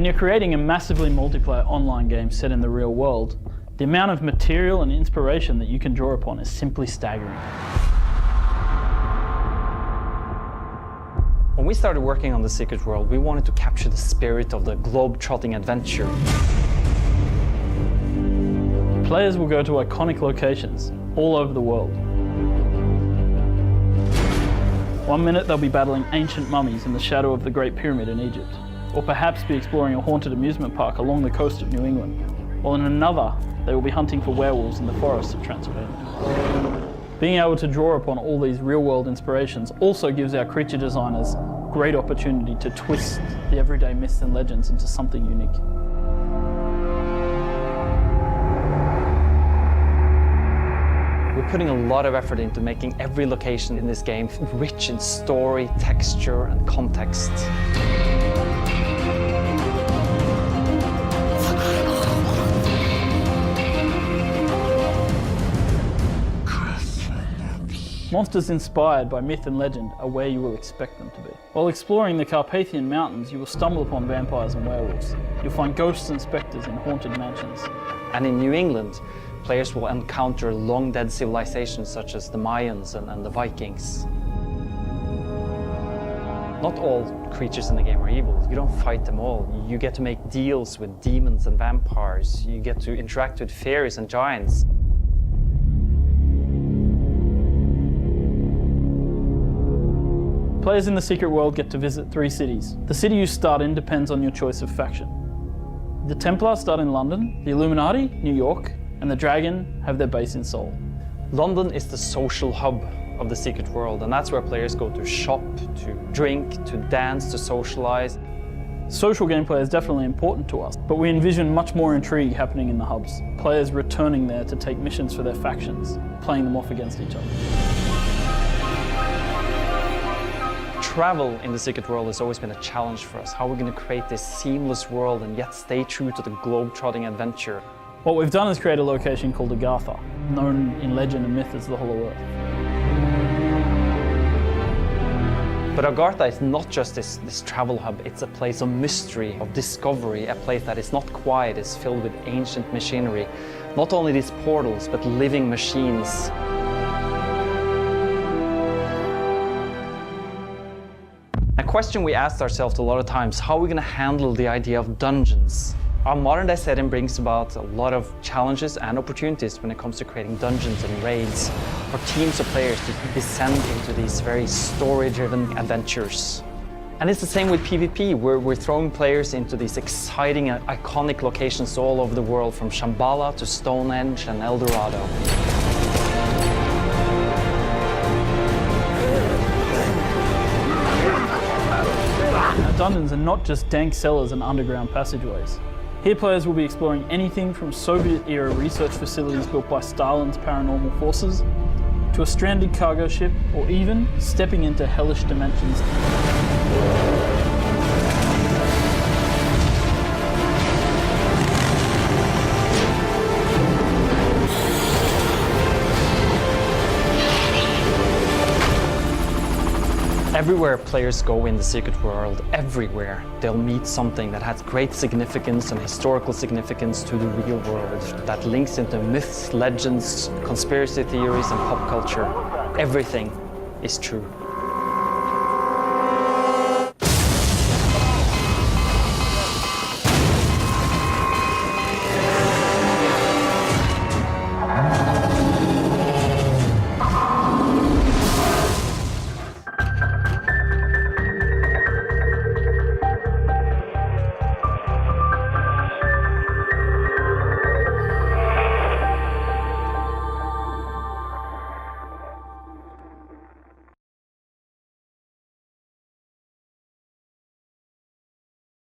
When you're creating a massively multiplayer online game set in the real world, the amount of material and inspiration that you can draw upon is simply staggering. When we started working on The Secret World, we wanted to capture the spirit of the globe-trotting adventure. Players will go to iconic locations all over the world. One minute they'll be battling ancient mummies in the shadow of the Great Pyramid in Egypt, or perhaps be exploring a haunted amusement park along the coast of New England, while in another they will be hunting for werewolves in the forests of Transylvania. Being able to draw upon all these real-world inspirations also gives our creature designers great opportunity to twist the everyday myths and legends into something unique. We're putting a lot of effort into making every location in this game rich in story, texture, and context. Monsters inspired by myth and legend are where you will expect them to be. While exploring the Carpathian Mountains, you will stumble upon vampires and werewolves. You'll find ghosts and spectres in haunted mansions. And in New England, players will encounter long-dead civilizations such as the Mayans and the Vikings. Not all creatures in the game are evil. You don't fight them all. You get to make deals with demons and vampires. You get to interact with fairies and giants. Players in The Secret World get to visit 3 cities. The city you start in depends on your choice of faction. The Templars start in London, the Illuminati, New York, and the Dragon have their base in Seoul. London is the social hub of The Secret World, and that's where players go to shop, to drink, to dance, to socialize. Social gameplay is definitely important to us, but we envision much more intrigue happening in the hubs. Players returning there to take missions for their factions, playing them off against each other. Travel in The Secret World has always been a challenge for us. How are we going to create this seamless world and yet stay true to the globe-trotting adventure? What we've done is create a location called Agartha, known in legend and myth as the Hollow Earth. But Agartha is not just this travel hub, it's a place of mystery, of discovery, a place that is not quiet, it's filled with ancient machinery. Not only these portals, but living machines. A question we asked ourselves a lot of times, how are we going to handle the idea of dungeons? Our modern day setting brings about a lot of challenges and opportunities when it comes to creating dungeons and raids for teams of players to descend into these very story-driven adventures. And it's the same with PvP, where we're throwing players into these exciting and iconic locations all over the world, from Shambhala to Stonehenge and El Dorado. Dungeons are not just dank cellars and underground passageways. Here players will be exploring anything from Soviet-era research facilities built by Stalin's paranormal forces, to a stranded cargo ship, or even stepping into hellish dimensions. Everywhere players go in The Secret World, everywhere, they'll meet something that has great significance and historical significance to the real world, that links into myths, legends, conspiracy theories, and pop culture. Everything is true.